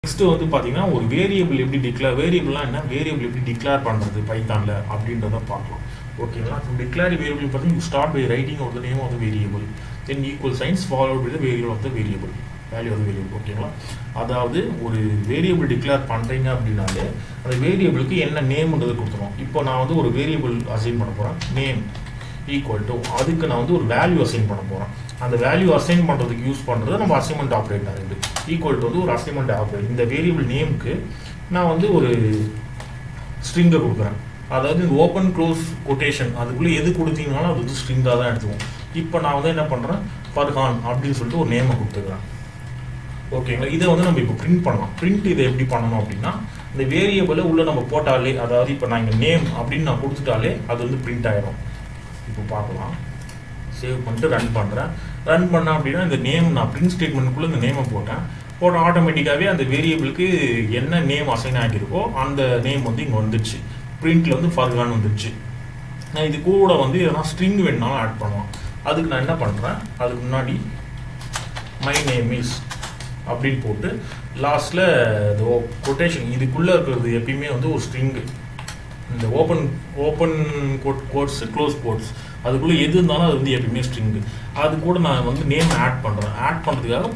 Next வந்து பார்த்தீங்கன்னா ஒரு வேரியபிள் எப்படி வேரியபிள்லாம் என்ன வேரியபிள் எப்படி டிக்ளேர் பண்ணுறது பைத்தானில் அப்படின்றத பார்க்கலாம். ஓகேங்களா? டு டிக்ளேர் வேரியபிள் பார்த்தீங்கன்னா you start by writing of the name of the variable then equal signs followed by the value of the variable ஓகேங்களா? அதாவது ஒரு வேரியபிள் டிக்ளேர் பண்ணுறீங்க அப்படின்னாலே அந்த வேரியபிளுக்கு என்ன நேம்ன்றது கொடுத்துருவோம். இப்போ நான் வந்து ஒரு வேரியபிள் அசைன் பண்ண போகிறேன், நேம் ஈக்குவல் டு அதுக்கு நான் வந்து ஒரு வேல்யூ அசைன் பண்ண போகிறேன். அந்த வேல்யூ அசைன் பண்ணுறதுக்கு யூஸ் பண்ணுறது நம்ம அசைன்மெண்ட் ஆப்ரேட்டர் இது ஈக்குவல் டு வந்து ஒரு அசைன்மெண்ட் ஆப்ரேட்டர். இந்த வேரியபிள் நேமுக்கு நான் வந்து ஒரு ஸ்ட்ரிங்கை கொடுக்குறேன். அதாவது இந்த ஓப்பன் க்ளோஸ் கொட்டேஷன் அதுக்குள்ளே எது கொடுத்தீங்கனாலும் அது வந்து ஸ்ட்ரிங்காக தான் எடுத்துக்குவோம். இப்போ நான் வந்து என்ன பண்ணுறேன், ஃபர்ஹான் அப்படின்னு சொல்லிட்டு ஒரு நேமை கொடுத்துக்கிறேன். ஓகேங்களா? இதை வந்து நம்ம இப்போ பிரிண்ட் பண்ணலாம். பிரிண்ட் இதை எப்படி பண்ணணும் அப்படின்னா இந்த வேரியபிளை உள்ளே நம்ம போட்டாலே, அதாவது இப்போ நான் இங்கே நேம் அப்படின்னு நான் கொடுத்துட்டாலே அது வந்து பிரிண்ட் ஆகிடும். இப்போ பார்க்கலாம். சேவ் பண்ணிட்டு ரன் பண்ணுறேன். ரன் பண்ணேன் அப்படின்னா இந்த நேம் நான் பிரிண்ட் ஸ்டேட்மெண்ட்டுக்குள்ளே இந்த நேமை போட்ட ஆட்டோமேட்டிக்காகவே அந்த வேரியபிளுக்கு என்ன நேம் அசைன் ஆகியிருக்கோ அந்த நேம் வந்து இங்கே வந்துடுச்சு. பிரிண்டில் வந்து ஃபர்ஹான் வந்துடுச்சு. நான் இது கூட வந்து எதனா ஸ்ட்ரிங் வேணுனாலும் ஆட் பண்ணலாம். அதுக்கு நான் என்ன பண்ணுறேன், அதுக்கு முன்னாடி மை நேம் இஸ் அப்படின்னு போட்டு லாஸ்ட்டில் இந்த கொட்டேஷன் இதுக்குள்ளே இருக்கிறது எப்பயுமே வந்து ஒரு ஸ்ட்ரிங்கு. இந்த ஓப்பன் கோட்ஸ் க்ளோஸ் கோட்ஸ் அதுக்குள்ளே எது இருந்தாலும் அது வந்து எப்பயுமே ஸ்ட்ரிங்கு. அது கூட நான் வந்து நேம் ஆட் பண்ணுறேன். ஆட் பண்ணுறதுக்காக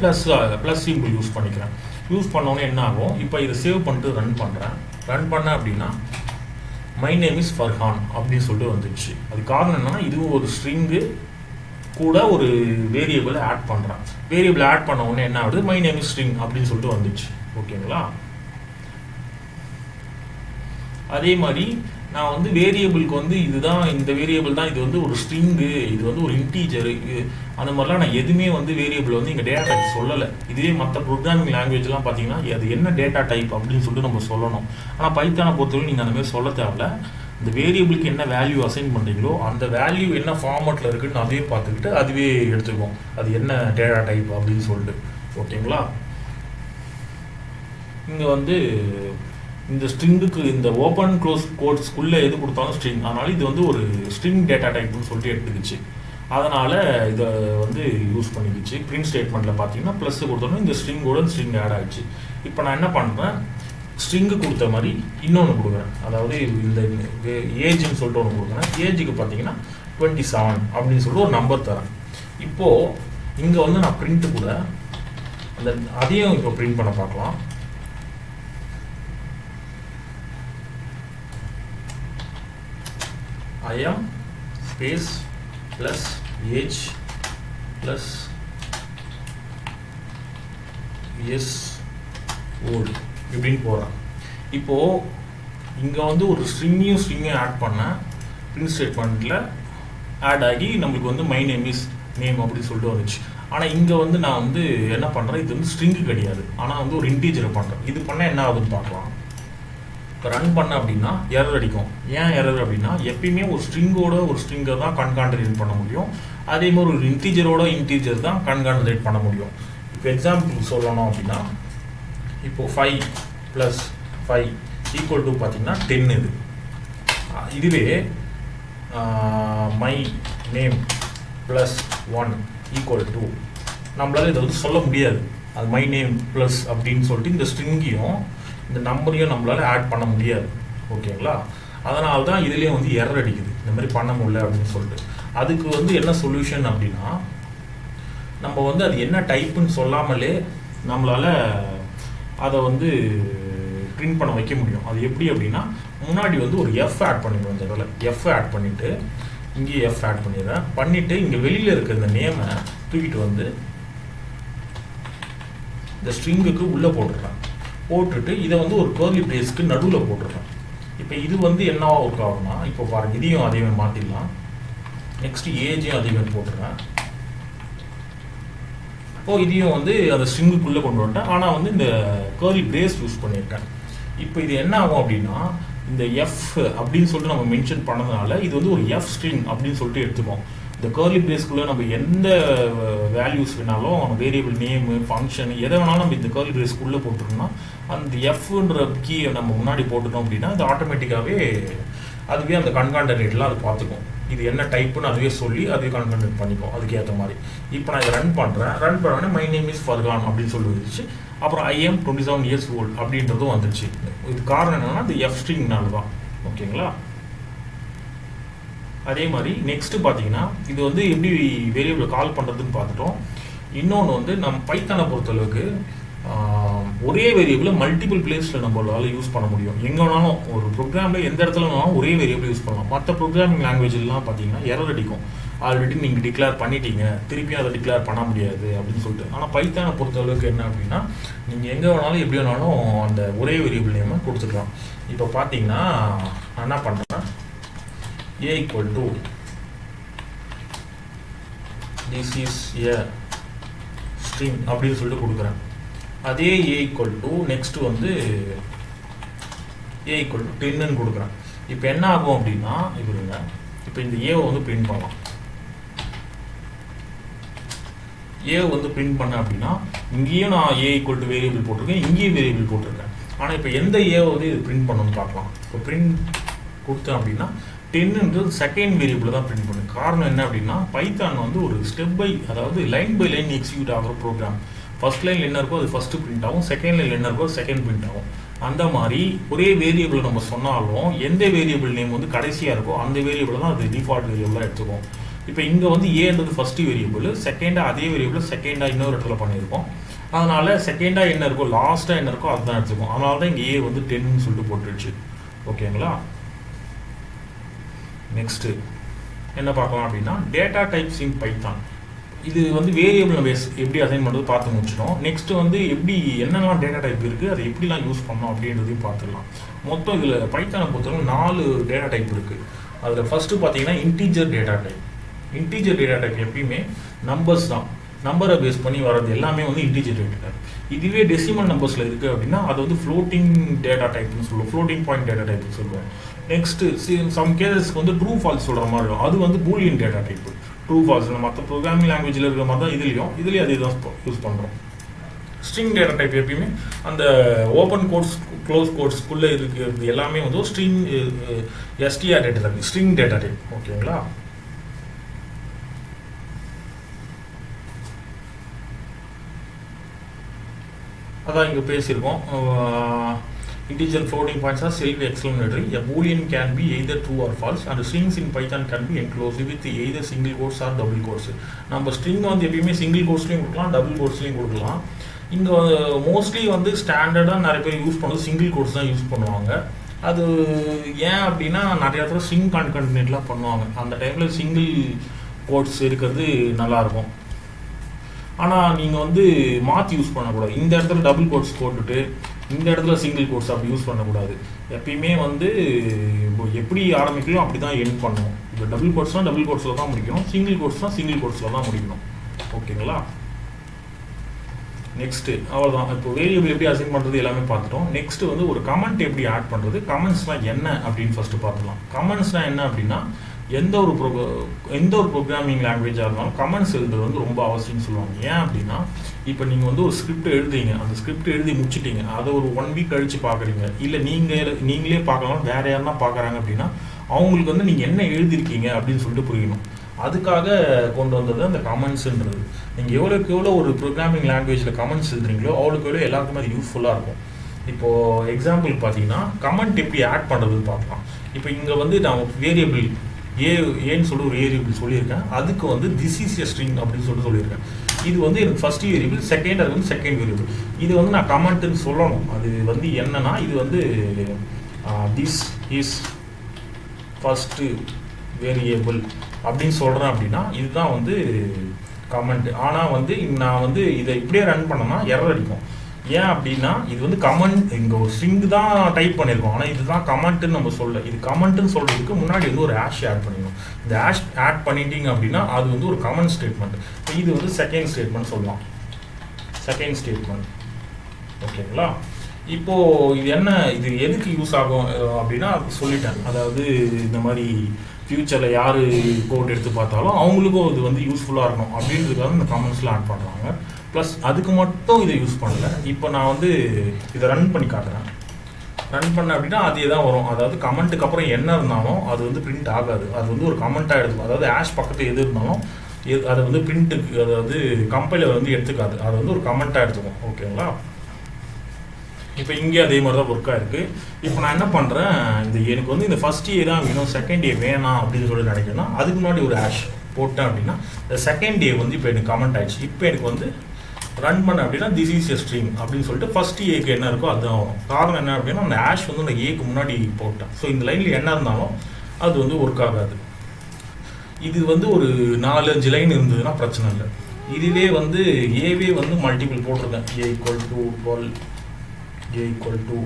ப்ளஸ் சிம்பிள் யூஸ் பண்ணிக்கிறேன். யூஸ் பண்ணோன்னே என்ன ஆகும், இப்போ இதை சேவ் பண்ணிட்டு ரன் பண்ணுறேன். ரன் பண்ணேன் அப்படின்னா மை நேம் இஸ் ஃபர்ஹான் அப்படின்னு சொல்லிட்டு வந்துடுச்சு. அது காரணம் என்னன்னா இதுவும் ஒரு ஸ்ட்ரிங்கு கூட ஒரு வேரியபிளை ஆட் பண்ணுறேன். வேரியபிள் ஆட் பண்ண உடனே என்ன ஆகுது, மை நேம் இஸ் ஸ்ட்ரிங் அப்படின்னு சொல்லிட்டு வந்துச்சு. ஓகேங்களா? அதே மாதிரி நான் வந்து வேரியபிளுக்கு வந்து இதுதான் இந்த வேரியபிள் தான், இது வந்து ஒரு ஸ்ட்ரிங்கு, இது வந்து ஒரு இன்டீஜரு, அந்த மாதிரிலாம் நான் எதுவுமே வந்து வேரியபிள் வந்து இங்கே டேட்டா டைப் சொல்லலை. இதுவே மற்ற ப்ரோக்ராமிங் லாங்குவேஜ்லாம் பார்த்தீங்கன்னா அது என்ன டேட்டா டைப் அப்படின்னு சொல்லிட்டு நம்ம சொல்லணும். ஆனால் பைத்தானை பொறுத்தவரை நீங்கள் அந்த மாதிரி சொல்ல தேவையில்ல. இந்த வேரியபிளுக்கு என்ன வேல்யூ அசைன் பண்ணுறீங்களோ அந்த வேல்யூ என்ன ஃபார்மேட்டில் இருக்குன்னு அதையே பார்த்துக்கிட்டு அதுவே எடுத்துக்குவோம் அது என்ன டேட்டா டைப் அப்படின்னு சொல்லிட்டு. ஓகேங்களா? இங்கே வந்து இந்த ஸ்ட்ரிங்குக்கு இந்த ஓப்பன் க்ளோஸ் கோட்ஸ்க்குள்ளே எது கொடுத்தாலும் ஸ்ட்ரிங், அதனால் இது வந்து ஒரு ஸ்ட்ரிங் டேட்டா டைப்னு சொல்லிட்டு எடுத்துக்கிச்சு. அதனால் இதை வந்து யூஸ் பண்ணிக்கிச்சு. பிரிண்ட் ஸ்டேட்மெண்ட்டில் பார்த்தீங்கன்னா ப்ளஸ் கொடுத்தோன்னா இந்த ஸ்ட்ரிங்கோட ஸ்ட்ரிங் ஆட் ஆகிடுச்சு. இப்போ நான் என்ன பண்ணுறேன், ஸ்ட்ரிங்கு கொடுத்த மாதிரி இன்னொன்று கொடுக்குறேன். அதாவது இந்த ஏஜ்னு சொல்லிட்டு ஒன்று கொடுக்குறேன். ஏஜுக்கு பார்த்தீங்கன்னா 27 அப்படின்னு சொல்லிட்டு ஒரு நம்பர் தரேன். இப்போது இங்கே வந்து நான் பிரிண்ட்டு கூட அந்த அதையும் இப்போ பிரிண்ட் பண்ண பார்க்கலாம். I am space plus age plus yes old இப்படின்னு போகிறேன். இப்போது இங்கே வந்து ஒரு ஸ்ட்ரிங்கையும் ஆட் பண்ணேன். பிரிண்ட் ஸ்டேட்மெண்ட்டில் ஆட் ஆகி நம்மளுக்கு வந்து மை நேம் இஸ் நேம் அப்படின்னு சொல்லிட்டு வந்துச்சு. ஆனால் இங்கே வந்து நான் வந்து என்ன பண்ணுறேன், இது வந்து ஸ்ட்ரிங்கு கிடையாது, ஆனால் வந்து ஒரு இன்டீஜரை பண்ணுறேன். இது பண்ணால் என்ன ஆகுதுன்னு பார்க்கலாம். இப்போ ரன் பண்ண அப்படின்னா எரர் அடிக்கும். ஏன் எரர் அப்படின்னா எப்பயுமே ஒரு ஸ்ட்ரிங்கோட ஒரு ஸ்ட்ரிங்கை தான் கன்கான்டரேட் பண்ண முடியும். அதே மாதிரி ஒரு இன்டீஜரோட இன்டீஜர் தான் கன்கான்டரேட் பண்ண முடியும். இப்போ எக்ஸாம்பிள் சொல்லணும் அப்படின்னா இப்போ 5 + 5 = பார்த்தீங்கன்னா 10. இதுவே மை நேம் +1 = நம்மளால இதை வந்து சொல்ல முடியாது. அது மை நேம் ப்ளஸ் அப்படின்னு சொல்லிட்டு இந்த ஸ்ட்ரிங்கையும் இந்த நம்பரையும் நம்மளால ஆட் பண்ண முடியாது. ஓகேங்களா? அதனால தான் இதுலேயே வந்து எரர் அடிக்குது, இந்த மாதிரி பண்ண முடியல அப்படின்னு சொல்லிட்டு. அதுக்கு வந்து என்ன சொல்யூஷன் அப்படின்னா நம்ம வந்து அது என்ன டைப்புன்னு சொல்லாமலே நம்மளால அதை வந்து பிரிண்ட் பண்ண வைக்க முடியும். அது எப்படி அப்படின்னா முன்னாடி வந்து ஒரு எஃப் ஆட் பண்ணிடுவோம். இந்த இடத்துல எஃப் ஆட் பண்ணிவிட்டு இங்கேயே எஃப் ஆட் பண்ணிடுறேன். பண்ணிவிட்டு இங்கே வெளியில் இருக்கிற இந்த நேமை தூக்கிட்டு வந்து இந்த ஸ்ட்ரிங்குக்கு உள்ளே போட்டுடுறேன். போட்டுட்டு இதை வந்து ஒரு கர்லி பிரேஸ்க்கு நடுவில் போட்டுடுறேன். இப்போ இது வந்து என்னவா ஒர்க் ஆகும்னா, இப்போ பாருங்கள், இதையும் அதே மாதிரி மாற்றிடலாம். நெக்ஸ்ட்டு ஏஜையும் அதே மாதிரி போட்டுடுறேன். இப்போது இதையும் வந்து அந்த ஸ்ட்ரிங்குக்குள்ளே கொண்டு வந்துட்டேன். ஆனால் வந்து இந்த கர்லி பிரேஸ் யூஸ் பண்ணியிருக்கேன். இப்போ இது என்ன ஆகும் அப்படின்னா இந்த எஃப் அப்படின்னு சொல்லிட்டு நம்ம மென்ஷன் பண்ணதுனால இது வந்து ஒரு எஃப் ஸ்ட்ரிங் அப்படின்னு சொல்லிட்டு எடுத்துப்போம். இந்த கர்லி பிரேஸ்க்குள்ளே நம்ம எந்த வேல்யூஸ் வேணாலும் வேரியபிள் நேமு ஃபங்க்ஷன் எதை வேணாலும் நம்ம இந்த கர்லி பிரேஸ்க்குள்ளே போட்டுருந்தோம்னா அந்த எஃப்ன்ற கீயை நம்ம முன்னாடி போட்டுட்டோம் அப்படின்னா அது ஆட்டோமேட்டிக்காகவே அதுவே அந்த கன்கான்டரேட்லாம் அது பார்த்துக்கும். இது என்ன டைப்புன்னு அதுவே சொல்லி அதுவே கன்கான்டரேட் பண்ணிக்கும் அதுக்கு ஏற்ற மாதிரி. இப்போ நான் இதை ரன் பண்ணுறேன். ரன் பண்ணோடனே மை நேம் இஸ் ஃபர்ஹான் அப்படின்னு சொல்லி வந்துச்சு. அப்புறம் I am 27 years old அப்படின்றதும் வந்துச்சு. இது காரணம் என்னன்னா இது F ஸ்ட்ரிங்னால தான். ஓகேங்களா? அதே மாதிரி நெக்ஸ்ட் பார்த்தீங்கன்னா இது வந்து எப்படி வேரியபிள் கால் பண்ணுறதுன்னு பார்த்துட்டோம். இன்னொன்று வந்து நம்ம பைத்தானை பொறுத்தளவுக்கு ஒரே வேரியபிளை மல்டிபிள் பிளேஸில் நம்மளால யூஸ் பண்ண முடியும். எங்கே வேணாலும் ஒரு ப்ரோக்ராமில் எந்த இடத்துல வேணாலும் ஒரே வேரியபிள் யூஸ் பண்ணலாம். மற்ற ப்ரோக்ராமிங் லாங்குவேஜ்லாம் பார்த்தீங்கன்னா எரர் அடிக்கும். ஆல்ரெடி நீங்கள் டிக்ளேர் பண்ணிட்டீங்க, திருப்பியும் அதை டிக்ளேர் பண்ண முடியாது அப்படின்னு சொல்லிட்டு. ஆனால் பைத்தானை பொறுத்தளவுக்கு என்ன அப்படின்னா நீங்கள் எங்கே வேணாலும் எப்படி வேணாலும் அந்த ஒரே வேரியபிள் நேமை கொடுத்துக்கலாம். இப்போ பார்த்தீங்கன்னா நான் என்ன பண்ணுறேன், a equal to this is a string அப்படின்னு சொல்லிட்டு கொடுக்குறேன். அதே a equal to next வந்து a equal to 10ன்னு கொடுக்குறேன். இப்போ என்ன ஆகும் அப்படின்னா இப்போ இந்த a வந்து பிரிண்ட் பண்ணலாம். a வந்து பிரிண்ட் பண்ண அப்படின்னா இங்கேயும் நான் a equal to வேரியபிள் போட்டிருக்கேன், இங்கேயும் வேரியபிள் போட்டிருக்கேன். ஆனால் இப்போ எந்த a வந்து இது பிரிண்ட் பண்ணணும்னு பார்க்கலாம். இப்போ பிரிண்ட் கொடுத்தேன் அப்படின்னா 10ன்றது செகண்ட் வேரியபிள் தான் பிரிண்ட் பண்ணும். காரணம் என்ன அப்படின்னா பைத்தான் வந்து ஒரு ஸ்டெப் பை, அதாவது லைன் பை லைன் எக்ஸிக்யூட் ஆகிற ப்ரோக்ராம். ஃபர்ஸ்ட் லைன் என்ன இருக்கோ அது ஃபர்ஸ்ட் பிரிண்ட் ஆகும், செகண்ட் லைன் என்ன இருக்கோ செகண்ட் பிரிண்ட் ஆகும். அந்த மாதிரி ஒரே வேரியபிள் நம்ம சொன்னாலும் எந்த வேரியபிள் நேம் வந்து கடைசியாக இருக்கோ அந்த வேரியபிள் தான் அது டிஃபால்ட் வேரியபிளாக எடுத்துக்கும். இப்போ இங்கே வந்து ஏன்றது ஃபர்ஸ்ட் வேரியபிள், செகண்டாக அதே வேரியபிள் செகண்டாக இன்னொரு இடத்துல பண்ணியிருக்கோம். அதனால செகண்டாக என்ன இருக்கோ லாஸ்ட்டாக என்ன இருக்கோ அதுதான் எடுத்துக்கும். அதனால தான் இங்கே ஏ வந்து 10ன்னு சொல்லிட்டு போட்டுருச்சு. ஓகேங்களா? நெக்ஸ்ட்டு என்ன பார்க்கலாம் அப்படின்னா டேட்டா டைப்ஸ் இன் பைத்தான். இது வந்து வேரியபிள் நம்ம எப்படி அசைன் பண்ணுறது பார்த்து முடிச்சிட்டோம். நெக்ஸ்ட்டு வந்து எப்படி என்னெல்லாம் டேட்டா டைப் இருக்குது, அதை எப்படிலாம் யூஸ் பண்ணோம் அப்படின்றதையும் பார்த்துடலாம். மொத்தம் இதில் பைத்தானை பொறுத்தவரை 4 டேட்டா டைப் இருக்குது. அதில் ஃபஸ்ட்டு பார்த்தீங்கன்னா integer data type. Integer data type எப்பயுமே நம்பர்ஸ் தான், நம்பரை பேஸ் பண்ணி வர்றது எல்லாமே வந்து இன்டீஜர் டேட்டா டைப். இதுவே டெசிமல் நம்பர்ஸில் இருக்குது அப்படின்னா அது வந்து ஃப்ளோட்டிங் டேட்டா டைப்னு சொல்லுவோம், ஃப்ளோட்டிங் பாயிண்ட் டேட்டா டைப்னு சொல்லுவோம். நெக்ஸ்ட்டு சம் கேசஸ்க்கு வந்து ட்ரூ ஃபால்ஸ் சொல்கிற மாதிரி இருக்கும், அது வந்து Boolean data type. True falls மற்ற ப்ரோக்ராமிங் லாங்குவேஜில் இருக்கிற மாதிரி தான் இதுலேயும் அதே தான் யூஸ் பண்ணுறோம். ஸ்ட்ரிங் டேட்டா டைப் எப்பயுமே அந்த ஓப்பன் கோர்ஸ் க்ளோஸ் கோர்ஸ்க்குள்ளே இருக்கிறது எல்லாமே வந்து string STR data type, string data type. ஓகேங்களா? அதான் இங்கே பேசியிருக்கோம். Integer floating points are self-explanatory. A boolean can be either true or false, and strings in Python can be enclosed with either single quotes or double quotes. நம்ம string வந்து எப்பயுமே single கோட்ஸ்லையும் கொடுக்கலாம், double கோட்ஸ்லையும் கொடுக்கலாம். இங்கே மோஸ்ட்லி வந்து ஸ்டாண்டர்டாக நிறைய பேர் யூஸ் பண்ணுறது சிங்கிள் கோட்ஸ் தான் யூஸ் பண்ணுவாங்க. அது ஏன் அப்படின்னா நிறைய இடத்துல ஸ்ட்ரிங் கான்கேட்னேட்லாம் பண்ணுவாங்க. அந்த டைமில் சிங்கிள் கோட்ஸ் இருக்கிறது நல்லாயிருக்கும். ஆனால் நீங்கள் வந்து மாற்றி யூஸ் பண்ணக்கூடாது. இந்த இடத்துல டபுள் கோட்ஸ் போட்டுட்டு இந்த இடத்துல சிங்கிள் கோட்ஸ் அப்படி யூஸ் பண்ணக்கூடாது. எப்பயுமே வந்து எப்படி ஆரம்பிக்கணும் அப்படி தான் எண்ட் பண்ணணும். இப்போ டபுள் கோட்ஸ்னால் டபுள் கோட்ஸில் தான் முடிக்கணும், சிங்கிள் கோட்ஸ்னால் சிங்கிள் கோட்ஸில் தான் முடிக்கணும். ஓகேங்களா? நெக்ஸ்ட்டு அவ்வளோதான். இப்போ வேரியபிள் எப்படி அசைன் பண்ணுறது எல்லாமே பார்த்துட்டோம். நெக்ஸ்ட்டு வந்து ஒரு கமெண்ட் எப்படி ஆட் பண்ணுறது, கமெண்ட்ஸ்னால் என்ன அப்படின்னு ஃபஸ்ட்டு பார்த்துக்கலாம். கமெண்ட்ஸ்னால் என்ன அப்படின்னா எந்த ஒரு ப்ரோக்ராமிங் லாங்குவேஜாக இருந்தாலும் கமெண்ட்ஸ் எழுதுறது வந்து ரொம்ப அவசியம்னு சொல்லுவாங்க. ஏன் அப்படின்னா இப்போ நீங்கள் வந்து ஒரு ஸ்கிரிப்ட் எழுதுறீங்க, அந்த ஸ்கிரிப்ட் எழுதி முடிச்சிட்டிங்க, அதை ஒரு 1 வீக் கழித்து பார்க்குறீங்க, இல்லை நீங்களே பார்க்கலாம், வேறு யாருன்னா பார்க்குறாங்க அப்படின்னா அவங்களுக்கு வந்து நீங்கள் என்ன எழுதிருக்கீங்க அப்படின்னு சொல்லிட்டு புரியணும். அதுக்காக கொண்டு வந்தது அந்த கமெண்ட்ஸுன்றது. நீங்கள் எவ்வளோக்கு எவ்வளோ ஒரு ப்ரோக்ராமிங் லாங்குவேஜில் கமெண்ட்ஸ் எழுதுறீங்களோ அவ்வளோக்கு எவ்வளோ எல்லாருக்குமே அது யூஸ்ஃபுல்லாக இருக்கும். இப்போது எக்ஸாம்பிள் பார்த்தீங்கன்னா கமெண்ட் எப்படி ஆட் பண்ணுறதுன்னு பார்க்கலாம். இப்போ இங்கே வந்து நான் வேரியபிள் ஏன்னு சொல்லி ஒரு வேரியபிள் சொல்லியிருக்கேன், அதுக்கு வந்து திஸ் இஸ் எ ஸ்ட்ரிங் அப்படின்னு சொல்லியிருக்கேன். இது வந்து எனக்கு ஃபர்ஸ்ட் வேரியபிள், செகண்ட் அது வந்து செகண்ட் வேரியபிள். இது வந்து நான் கமெண்ட்டுன்னு சொல்லணும். அது வந்து என்னன்னா இது வந்து திஸ் இஸ் ஃபர்ஸ்ட் வேரியபிள் அப்படின்னு சொல்கிறேன் அப்படின்னா இதுதான் வந்து கமெண்ட். ஆனால் வந்து நான் வந்து இதை இப்படியே ரன் பண்ணோம்னா எரர் அடிக்கும். ஏன் அப்படின்னா இது வந்து கமெண்ட், இங்கே ஒரு ஸ்ட்ரிங் தான் டைப் பண்ணியிருக்கோம், ஆனால் இதுதான் கமெண்ட்டுன்னு நம்ம சொல்ல. இது கமெண்ட்டுன்னு சொல்கிறதுக்கு முன்னாடி வந்து ஒரு ஹேஷ் ஆட் பண்ணிடணும். இந்த ஹேஷ் ஆட் பண்ணிட்டீங்க அப்படின்னா அது வந்து ஒரு கமெண்ட் ஸ்டேட்மெண்ட். இது வந்து செகண்ட் ஸ்டேட்மெண்ட் சொல்லலாம், செகண்ட் ஸ்டேட்மெண்ட். ஓகேங்களா? இப்போது இது என்ன, இது எதுக்கு யூஸ் ஆகும் அப்படின்னா சொல்லிட்டேன். அதாவது இந்த மாதிரி ஃப்யூச்சரில் யார் கோட் எடுத்து பார்த்தாலும் அவங்களுக்கும் இது வந்து யூஸ்ஃபுல்லாக இருக்கும் அப்படின்றதுக்காக இந்த கமெண்ட்ஸ்லாம் ஆட் பண்ணுறாங்க. ப்ளஸ் அதுக்கு மட்டும் இதை யூஸ் பண்ணல. இப்போ நான் வந்து இதை ரன் பண்ணி காட்டுறேன். ரன் பண்ண அப்படின்னா அதே தான் வரும். அதாவது கமெண்ட்டுக்கு அப்புறம் என்ன இருந்தாலும் அது வந்து பிரிண்ட் ஆகாது, அது வந்து ஒரு கமெண்ட்டாக எடுத்துக்கும். அதாவது ஹேஷ் பக்கத்தில் எது இருந்தாலும் அதை வந்து பிரிண்ட்டுக்கு, அதாவது கம்பைலர் வந்து எடுத்துக்காது, அது வந்து ஒரு கமெண்ட்டாக எடுத்துக்கும். ஓகேங்களா? இப்போ இங்கே அதே மாதிரி தான் ஒர்க்காக இருக்குது. இப்போ நான் என்ன பண்ணுறேன், எனக்கு வந்து இந்த ஃபர்ஸ்ட் ஏ தான் வேணும், செகண்ட் ஏ வேணாம் அப்படின்னு சொல்லி நினைக்கிறேன்னா அதுக்கு முன்னாடி ஒரு ஹேஷ் போட்டேன் அப்படின்னா இந்த செகண்ட் ஏ வந்து இப்போ எனக்கு கமெண்ட் ஆயிடுச்சு. இப்போ எனக்கு வந்து ரன் பண்ண அப்படின்னா திஸ் இஸ் எ ஸ்ட்ரிங் அப்படின்னு சொல்லிட்டு ஃபர்ஸ்ட் ஏக்கு என்ன இருக்கோ அதுதான் வரும். காரணம் என்ன அப்படின்னா அந்த ஹேஷ் வந்து அந்த ஏக்கு முன்னாடி போட்டேன். ஸோ இந்த லைனில் என்ன இருந்தாலும் அது வந்து ஒர்க் ஆகாது. இது வந்து ஒரு 4-5 லைன் இருந்ததுன்னா பிரச்சனை இல்லை. இதுவே வந்து ஏவே வந்து மல்டிபிள் போட்டிருக்கேன், A equal to 12, A equal to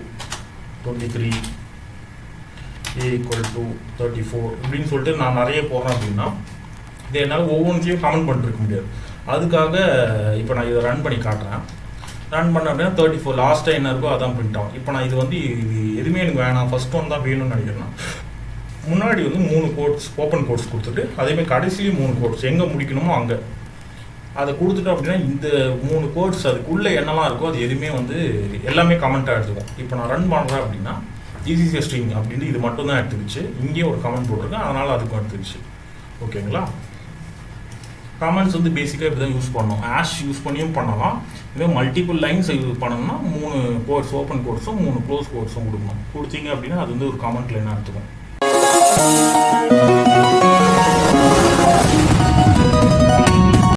23, A equal to 34 அப்படின்னு சொல்லிட்டு நான் நிறைய போடுறேன் அப்படின்னா இது என்னால் ஒவ்வொன்றையும் கமெண்ட் பண்ணிருக்க முடியாது. அதுக்காக இப்போ நான் இதை ரன் பண்ணி காட்டுறேன். ரன் பண்ண அப்படின்னா 34 லாஸ்ட்டாக என்ன இருக்கோ அதான் பிரிண்ட் ஆகும். இப்போ நான் இது வந்து இது எதுவுமே எனக்கு வேணாம், ஃபர்ஸ்ட் ஒன் தான் வேணும்னு நினைக்கிறேன்னா முன்னாடி வந்து 3 கோட்ஸ் ஓப்பன் கோட்ஸ் கொடுத்துட்டு அதேமாதிரி கடைசியிலையும் 3 கோட்ஸ் எங்கே முடிக்கணுமோ அங்கே அதை கொடுத்துட்டோம் அப்படின்னா இந்த 3 கோட்ஸ் அதுக்குள்ளே என்னெல்லாம் இருக்கோ அது எதுவுமே வந்து எல்லாமே கமெண்ட்டாக எடுத்துக்கும். இப்போ நான் ரன் பண்ணுறேன் அப்படின்னா ஈஸி ஸ்ட்ரிங் அப்படின்னு இது மட்டும் தான் எடுத்துக்கிச்சு. இங்கேயே ஒரு கமெண்ட் போட்டிருக்கேன், அதனால் அதுக்கும் எடுத்துக்கிச்சு. ஓகேங்களா? கமெண்ட்ஸ் வந்து பேசிக்காக இப்படி தான் யூஸ் பண்ணணும். ஹேஷ் யூஸ் பண்ணியும் பண்ணலாம். இதே மல்டிபிள் லைன்ஸ் யூஸ் பண்ணணும்னா 3 கோட்ஸ் ஓப்பன் கோட்ஸும் 3 க்ளோஸ் கோட்ஸும் கொடுக்கணும். கொடுத்தீங்க அப்படின்னா அது வந்து ஒரு கமெண்ட் லைனாக எடுத்துக்கும்.